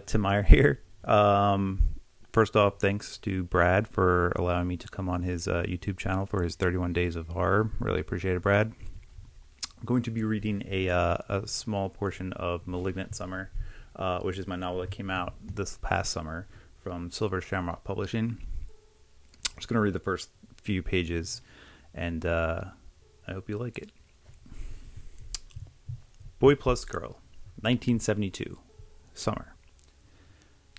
Tim Meyer here. First off, thanks to Brad for allowing me to come on his YouTube channel for his 31 Days of Horror. Really appreciate it, Brad. I'm going to be reading a small portion of Malignant Summer, which is my novel that came out this past summer from Silver Shamrock Publishing. I'm just going to read the first few pages, and I hope you like it. Boy Plus Girl, 1972, Summer.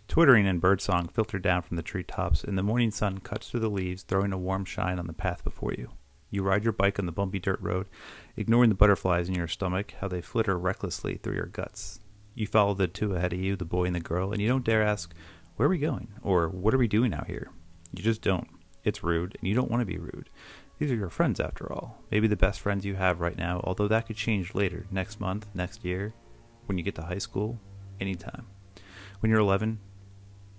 Twittering and birdsong filter down from the treetops, and the morning sun cuts through the leaves, throwing a warm shine on the path before you. You ride your bike on the bumpy dirt road, ignoring the butterflies in your stomach, how they flitter recklessly through your guts. You follow the two ahead of you, the boy and the girl, and you don't dare ask, "Where are we going?" or "What are we doing out here?" You just don't. It's rude, and you don't want to be rude. These are your friends, after all. Maybe the best friends you have right now, although that could change later, next month, next year, when you get to high school, anytime. When you're 11,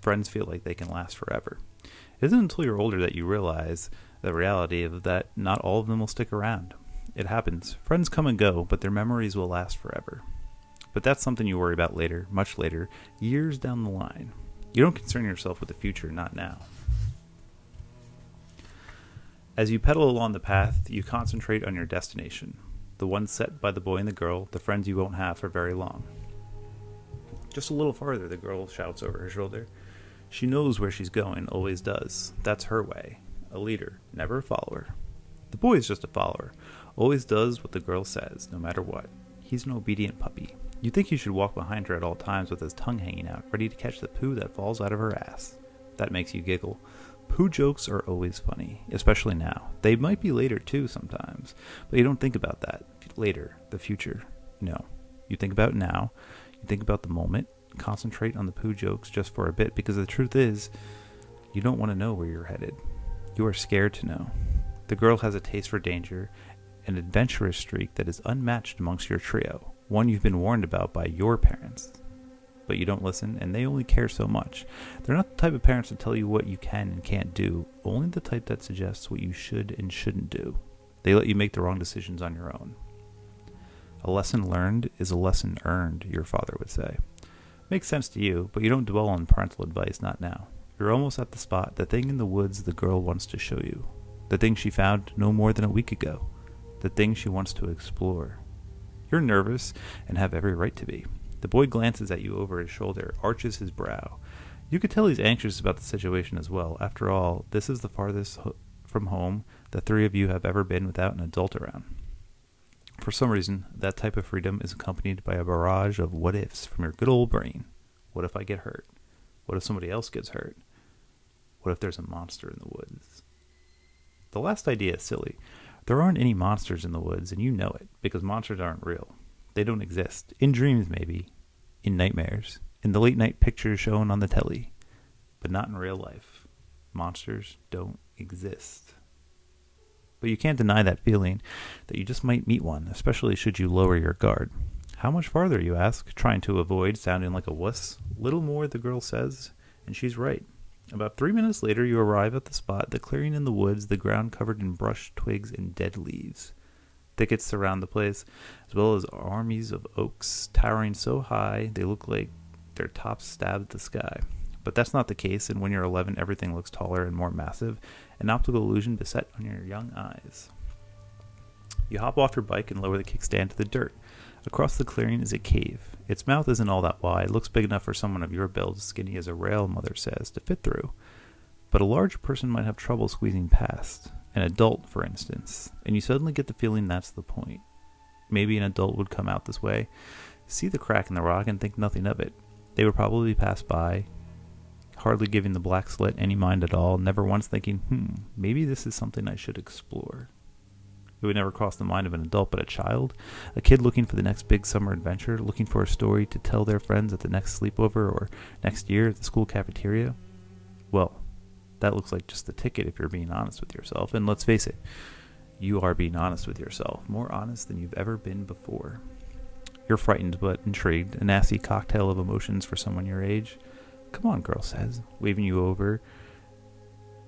friends feel like they can last forever. It isn't until you're older that you realize the reality of that not all of them will stick around. It happens. Friends come and go, but their memories will last forever. But that's something you worry about later, much later, years down the line. You don't concern yourself with the future, not now. As you pedal along the path, you concentrate on your destination, the one set by the boy and the girl, the friends you won't have for very long. Just a little farther, the girl shouts over her shoulder. She knows where she's going, always does. That's her way. A leader, never a follower. The boy is just a follower, always does what the girl says, no matter what. He's an obedient puppy. You think you should walk behind her at all times with his tongue hanging out, ready to catch the poo that falls out of her ass. That makes you giggle. Poo jokes are always funny, especially now. They might be later too sometimes, but you don't think about that. Later, the future. No. You think about now. You think about the moment. Concentrate on the poo jokes just for a bit, because the truth is, you don't want to know where you're headed. You are scared to know. The girl has a taste for danger, an adventurous streak that is unmatched amongst your trio, one you've been warned about by your parents. But you don't listen, and they only care so much. They're not the type of parents to tell you what you can and can't do, only the type that suggests what you should and shouldn't do. They let you make the wrong decisions on your own. A lesson learned is a lesson earned, your father would say. Makes sense to you, but you don't dwell on parental advice, not now. You're almost at the spot, the thing in the woods the girl wants to show you. The thing she found no more than a week ago. The thing she wants to explore. You're nervous, and have every right to be. The boy glances at you over his shoulder, arches his brow. You could tell he's anxious about the situation as well. After all, this is the farthest from home the three of you have ever been without an adult around. For some reason, that type of freedom is accompanied by a barrage of what-ifs from your good old brain. What if I get hurt? What if somebody else gets hurt? What if there's a monster in the woods? The last idea is silly. There aren't any monsters in the woods, and you know it, because monsters aren't real. They don't exist. In dreams, maybe. In nightmares. In the late-night pictures shown on the telly. But not in real life. Monsters don't exist. But you can't deny that feeling that you just might meet one, especially should you lower your guard. How much farther, you ask, trying to avoid sounding like a wuss? Little more, the girl says, and she's right. About 3 minutes later, you arrive at the spot, the clearing in the woods, the ground covered in brush, twigs, and dead leaves. Thickets surround the place, as well as armies of oaks, towering so high they look like their tops stab at the sky. But that's not the case, and when you're 11, everything looks taller and more massive, an optical illusion beset on your young eyes. You hop off your bike and lower the kickstand to the dirt. Across the clearing is a cave. Its mouth isn't all that wide, looks big enough for someone of your build, skinny as a rail, mother says, to fit through. But a large person might have trouble squeezing past. An adult, for instance, and you suddenly get the feeling that's the point. Maybe an adult would come out this way, see the crack in the rock, and think nothing of it. They would probably pass by, hardly giving the black slit any mind at all, never once thinking, maybe this is something I should explore. It would never cross the mind of an adult, but a child, a kid looking for the next big summer adventure, looking for a story to tell their friends at the next sleepover or next year at the school cafeteria. Well, that looks like just the ticket if you're being honest with yourself. And let's face it, you are being honest with yourself, more honest than you've ever been before. You're frightened but intrigued, a nasty cocktail of emotions for someone your age. Come on, girl says, waving you over,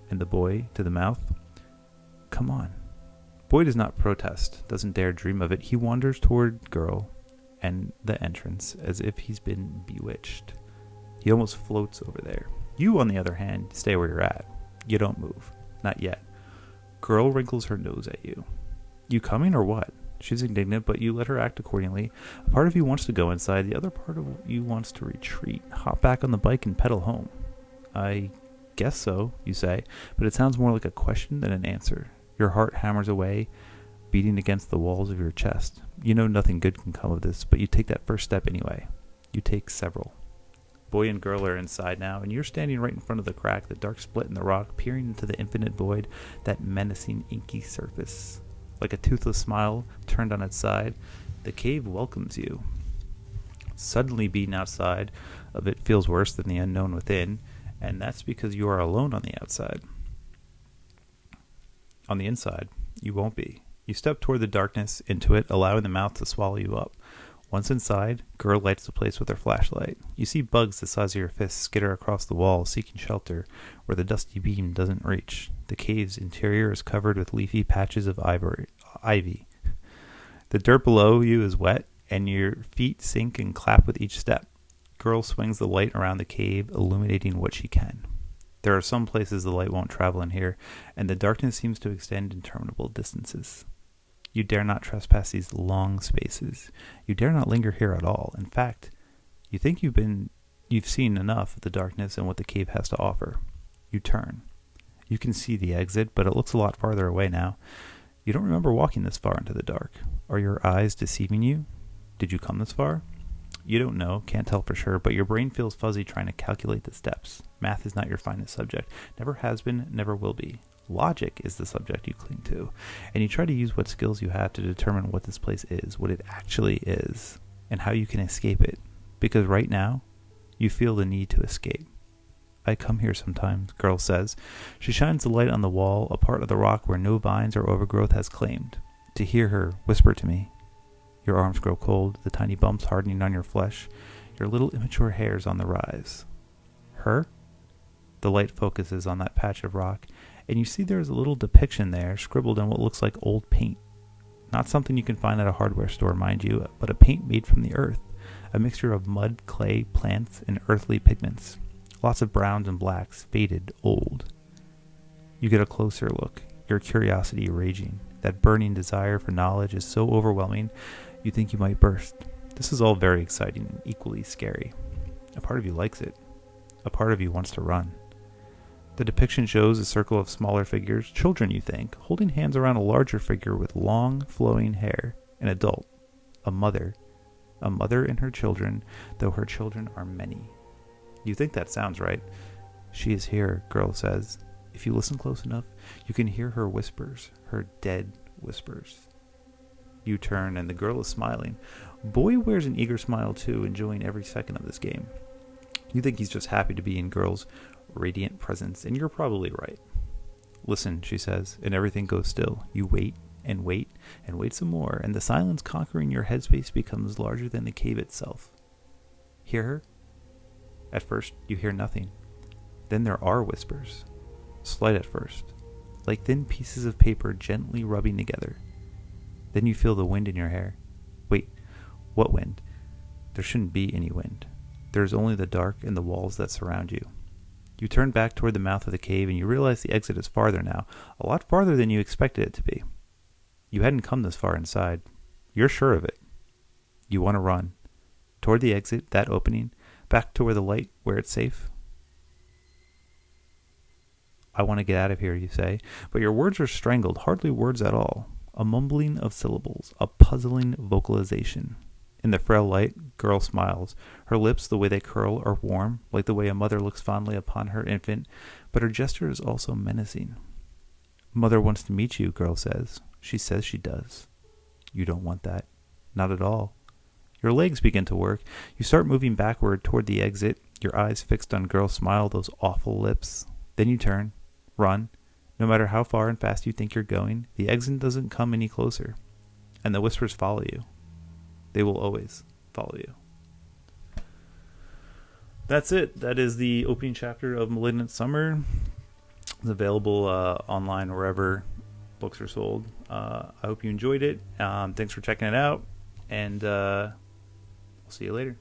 and the boy to the mouth. Come on. Boy does not protest, doesn't dare dream of it. He wanders toward girl and the entrance as if he's been bewitched. He almost floats over there. You, on the other hand, stay where you're at. You don't move. Not yet. Girl wrinkles her nose at you. You coming or what? She's indignant, but you let her act accordingly. A part of you wants to go inside. The other part of you wants to retreat. Hop back on the bike and pedal home. I guess so, you say, but it sounds more like a question than an answer. Your heart hammers away, beating against the walls of your chest. You know nothing good can come of this, but you take that first step anyway. You take several. Boy and girl are inside now, and you're standing right in front of the crack, the dark split in the rock, peering into the infinite void, that menacing inky surface. Like a toothless smile turned on its side, the cave welcomes you. Suddenly being outside of it feels worse than the unknown within, and that's because you are alone on the outside. On the inside, you won't be. You step toward the darkness, into it, allowing the mouth to swallow you up. Once inside, girl lights the place with her flashlight. You see bugs the size of your fists skitter across the wall, seeking shelter where the dusty beam doesn't reach. The cave's interior is covered with leafy patches of ivy. The dirt below you is wet, and your feet sink and clap with each step. Girl swings the light around the cave, illuminating what she can. There are some places the light won't travel in here, and the darkness seems to extend interminable distances. You dare not trespass these long spaces. You dare not linger here at all. In fact, you think you've seen enough of the darkness and what the cave has to offer. You turn. You can see the exit, but it looks a lot farther away now. You don't remember walking this far into the dark. Are your eyes deceiving you? Did you come this far? You don't know, can't tell for sure, but your brain feels fuzzy trying to calculate the steps. Math is not your finest subject. Never has been, never will be. Logic is the subject you cling to, and you try to use what skills you have to determine what this place is, what it actually is, and how you can escape it. Because right now, you feel the need to escape. I come here sometimes, girl says. She shines the light on the wall, a part of the rock where no vines or overgrowth has claimed. To hear her whisper to me. Your arms grow cold, the tiny bumps hardening on your flesh, your little immature hairs on the rise. Her? The light focuses on that patch of rock, and you see there is a little depiction there, scribbled in what looks like old paint. Not something you can find at a hardware store, mind you, but a paint made from the earth, a mixture of mud, clay, plants, and earthly pigments. Lots of browns and blacks, faded, old. You get a closer look, your curiosity raging. That burning desire for knowledge is so overwhelming, you think you might burst. This is all very exciting and equally scary. A part of you likes it. A part of you wants to run. The depiction shows a circle of smaller figures, children you think, holding hands around a larger figure with long, flowing hair, an adult, a mother and her children, though her children are many. You think that sounds right. She is here, girl says. If you listen close enough, you can hear her whispers, her dead whispers. You turn, and the girl is smiling. Boy wears an eager smile too, enjoying every second of this game. You think he's just happy to be in girl's radiant presence, and you're probably right. Listen, she says, and everything goes still. You wait and wait and wait some more, and the silence conquering your headspace becomes larger than the cave itself. Hear her? At first, you hear nothing. Then there are whispers. Slight at first, like thin pieces of paper gently rubbing together. Then you feel the wind in your hair. Wait, what wind? There shouldn't be any wind. There is only the dark and the walls that surround you. You turn back toward the mouth of the cave, and you realize the exit is farther now, a lot farther than you expected it to be. You hadn't come this far inside. You're sure of it. You want to run. Toward the exit, that opening, back to where the light, where it's safe. I want to get out of here, you say, but your words are strangled, hardly words at all. A mumbling of syllables, a puzzling vocalization. In the frail light, girl smiles. Her lips, the way they curl, are warm, like the way a mother looks fondly upon her infant, but her gesture is also menacing. Mother wants to meet you, girl says. She says she does. You don't want that. Not at all. Your legs begin to work. You start moving backward toward the exit, your eyes fixed on girl's smile, those awful lips. Then you turn, run. No matter how far and fast you think you're going, the exit doesn't come any closer, and the whispers follow you. They will always follow you. That's it. That is the opening chapter of Malignant Summer. It's available online wherever books are sold. I hope you enjoyed it. Thanks for checking it out, and I'll see you later.